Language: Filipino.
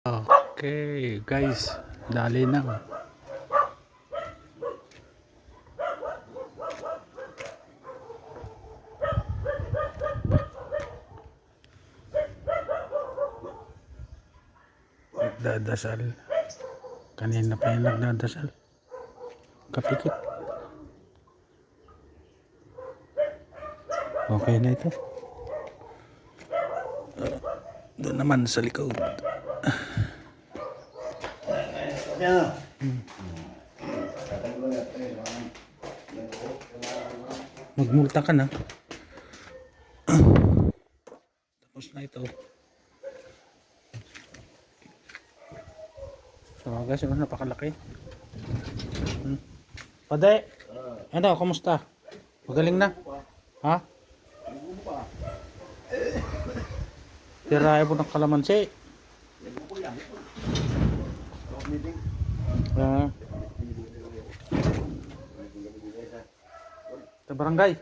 Okay, guys, dali na. Nagdadasal. Kanina pa yung nagdadasal. Kapikit. Okay na ito. Doon naman sa likod. Magmulta ka na. Tapos na ito. So guys, napakalaki. Pade, ano, kumusta? Magaling na? Ha? Tirahe po ng kalamansi. Sa barangay.